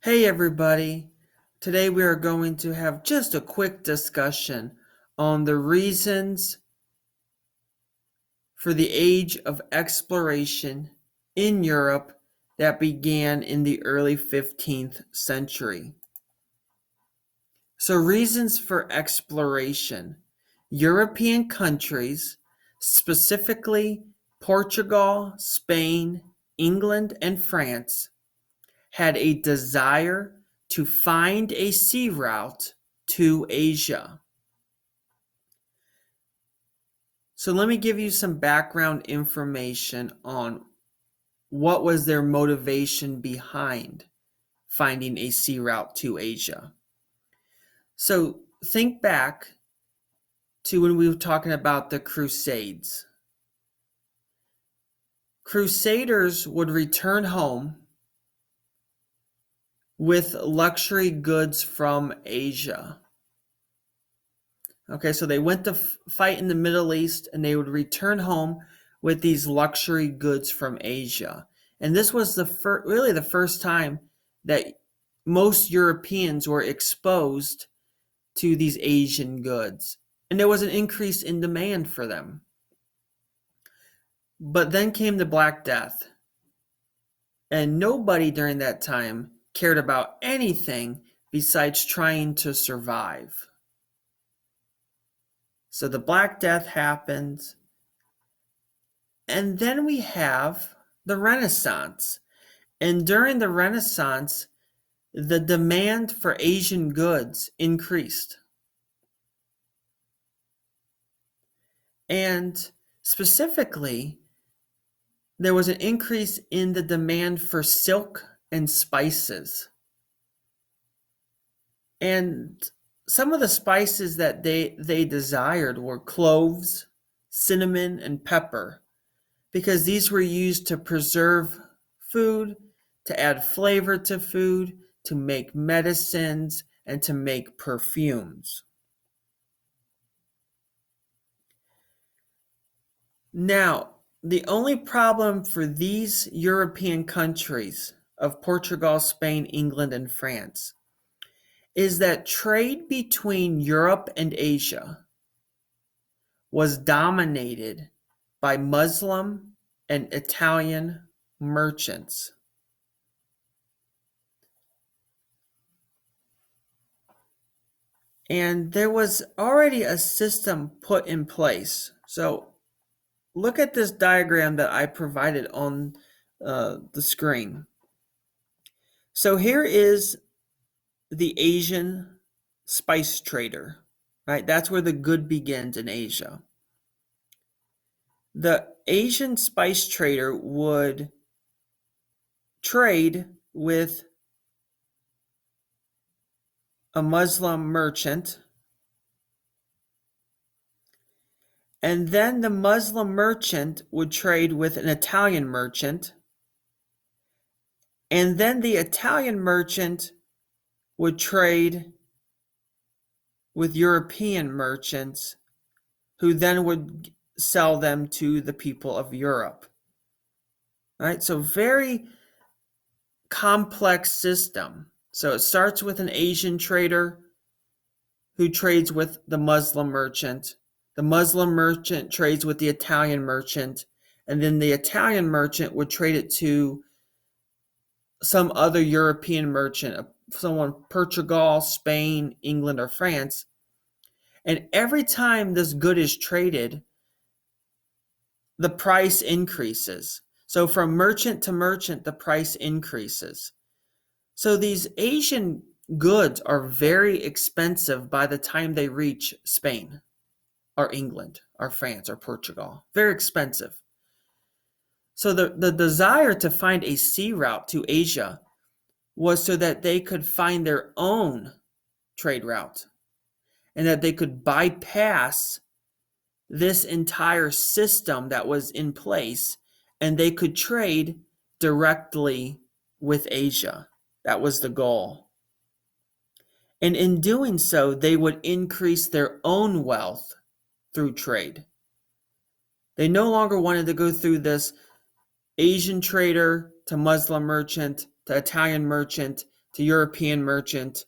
Hey everybody, today we are going to have just a quick discussion on the reasons for the age of exploration in Europe that began in the early 15th century. So, reasons for exploration. European countries, specifically Portugal, Spain, England, and France, had a desire to find a sea route to Asia. So let me give you some background information on what was their motivation behind finding a sea route to Asia. So think back to when we were talking about the Crusades. Crusaders would return home with luxury goods from Asia. Okay, so they went to fight in the Middle East and they would return home with these luxury goods from Asia. And this was really the first time that most Europeans were exposed to these Asian goods. And there was an increase in demand for them. But then came the Black Death. And nobody during that time cared about anything besides trying to survive. So the Black Death happens. And then we have the Renaissance. And during the Renaissance, the demand for Asian goods increased. And specifically, there was an increase in the demand for silk and spices. And some of the spices that they desired were cloves, cinnamon, and pepper, because these were used to preserve food, to add flavor to food, to make medicines, and to make perfumes. Now, the only problem for these European countries of Portugal, Spain, England, and France is that trade between Europe and Asia was dominated by Muslim and Italian merchants. And there was already a system put in place. So look at this diagram that I provided on the screen. So here is the Asian spice trader, right? That's where the good begins in Asia. The Asian spice trader would trade with a Muslim merchant, and then the Muslim merchant would trade with an Italian merchant, and then the Italian merchant would trade with European merchants who then would sell them to the people of Europe. Right? So very complex system. So it starts with an Asian trader who trades with the Muslim merchant. The Muslim merchant trades with the Italian merchant, and then the Italian merchant would trade it to some other European merchant, someone Portugal, Spain, England, or France. And every time this good is traded, the price increases. So from merchant to merchant, the price increases. So these Asian goods are very expensive by the time they reach Spain or England or France or Portugal. Very expensive. So the desire to find a sea route to Asia was so that they could find their own trade route and that they could bypass this entire system that was in place and they could trade directly with Asia. That was the goal. And in doing so, they would increase their own wealth through trade. They no longer wanted to go through this Asian trader to Muslim merchant to Italian merchant to European merchant.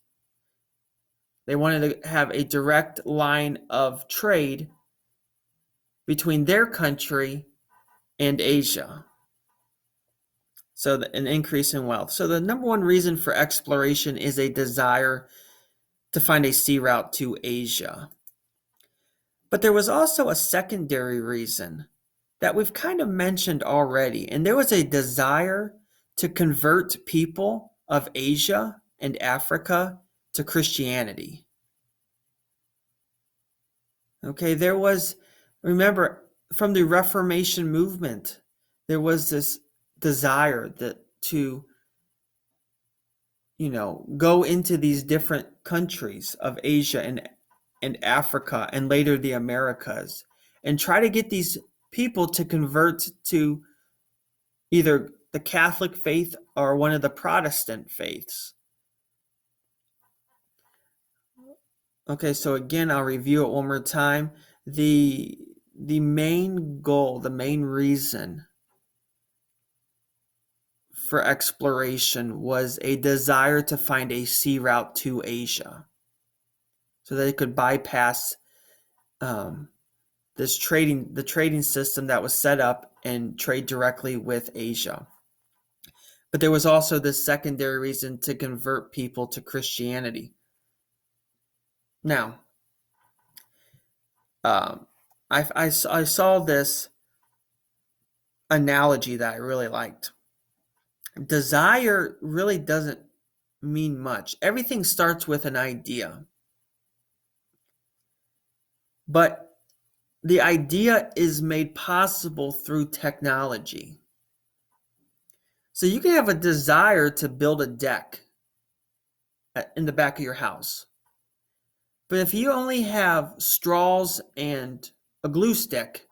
They wanted to have a direct line of trade between their country and Asia. So an increase in wealth. So the number one reason for exploration is a desire to find a sea route to Asia. But there was also a secondary reason that we've kind of mentioned already, and there was a desire to convert people of Asia and Africa to Christianity. Okay, remember, from the Reformation movement, there was this desire to go into these different countries of Asia and Africa and later the Americas and try to get these people to convert to either the Catholic faith or one of the Protestant faiths. Okay, so again, I'll review it one more time. The main goal, the main reason for exploration was a desire to find a sea route to Asia so they could bypass the trading system that was set up and trade directly with Asia. But there was also this secondary reason to convert people to Christianity. Now, I saw this analogy that I really liked. Desire really doesn't mean much. Everything starts with an idea. But the idea is made possible through technology. So you can have a desire to build a deck in the back of your house. But if you only have straws and a glue stick,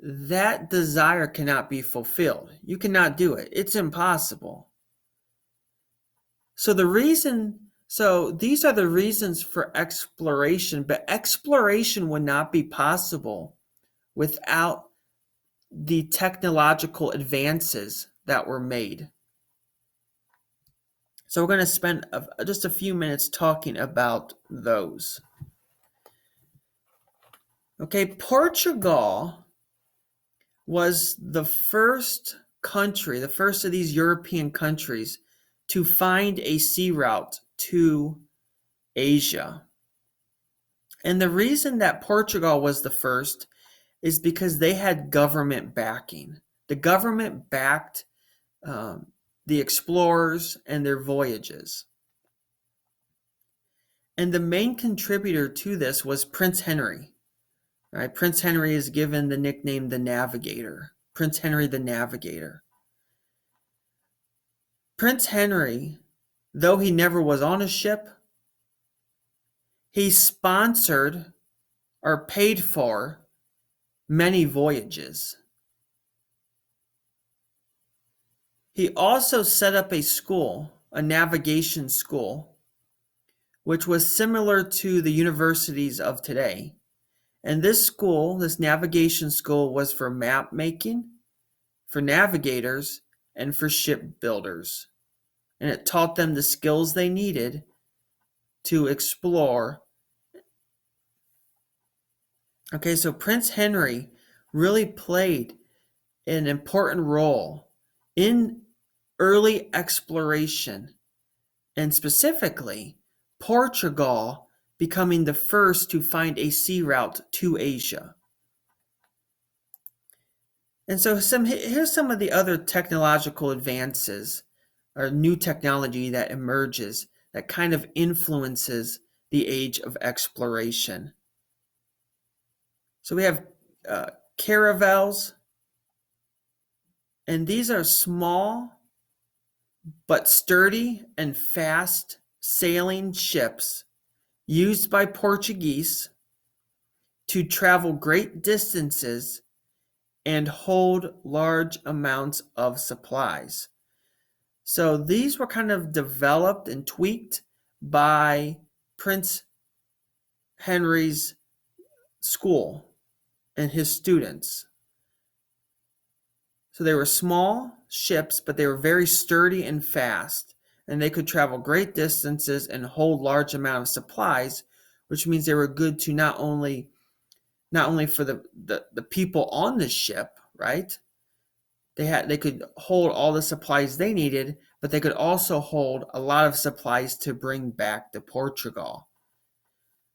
that desire cannot be fulfilled. You cannot do it. It's impossible. So these are the reasons for exploration, but exploration would not be possible without the technological advances that were made. So we're going to spend just a few minutes talking about those. Okay, Portugal was the first country, the first of these European countries to find a sea route to Asia. And the reason that Portugal was the first is because they had government backing. The government backed the explorers and their voyages. And the main contributor to this was Prince Henry. Right? Prince Henry is given the nickname the Navigator. Prince Henry the Navigator. Prince Henry, though he never was on a ship, he sponsored or paid for many voyages. He also set up a school, a navigation school, which was similar to the universities of today. And this school, this navigation school, was for map making, for navigators, and for shipbuilders. And it taught them the skills they needed to explore. Okay, so Prince Henry really played an important role in early exploration, and specifically Portugal becoming the first to find a sea route to Asia. And so here's some of the other technological advances or new technology that emerges that kind of influences the age of exploration. So we have caravels, and these are small but sturdy and fast sailing ships used by Portuguese to travel great distances and hold large amounts of supplies. So these were kind of developed and tweaked by Prince Henry's school and his students. So they were small ships, but they were very sturdy and fast. and they could travel great distances and hold large amount of supplies, which means they were good to not only for the people on the ship, right? They could hold all the supplies they needed, but they could also hold a lot of supplies to bring back to Portugal.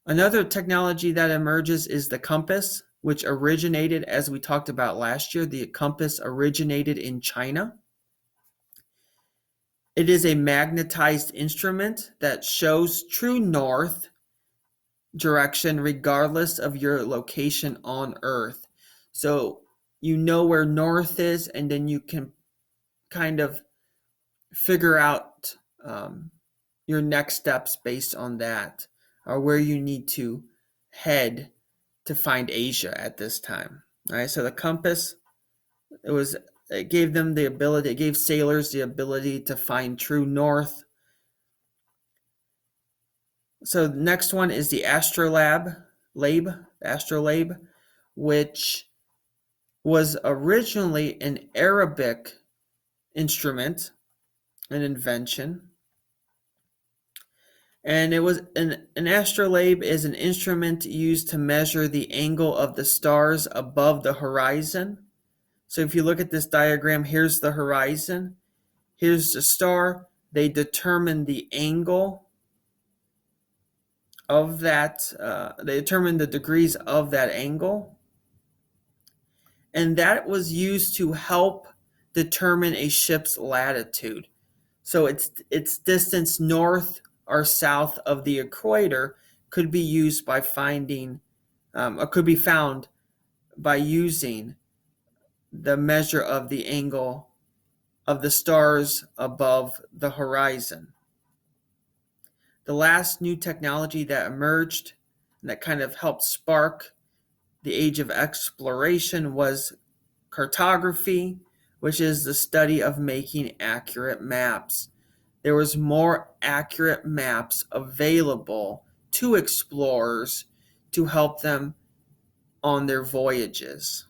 Another technology that emerges is the compass, which originated, as we talked about last year, the compass originated in China. It is a magnetized instrument that shows true north direction regardless of your location on Earth. So you know where north is, and then you can kind of figure out your next steps based on that, or where you need to head to find Asia at this time. All right, so the compass, it gave them the ability, it gave sailors the ability to find true north. So the next one is the astrolabe, which was originally an Arabic instrument, an invention. And it was an astrolabe is an instrument used to measure the angle of the stars above the horizon. So if you look at this diagram, here's the horizon, here's the star. They determine the angle of that, they determine the degrees of that angle. And that was used to help determine a ship's latitude. So its distance north or south of the equator could be used by finding, or could be found by using the measure of the angle of the stars above the horizon. The last new technology that emerged and that kind of helped spark the age of exploration was cartography, which is the study of making accurate maps. There was more accurate maps available to explorers to help them on their voyages.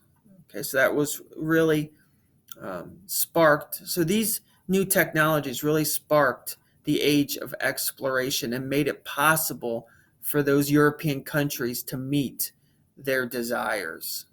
Okay, so that was really sparked. So these new technologies really sparked the age of exploration and made it possible for those European countries to meet their desires.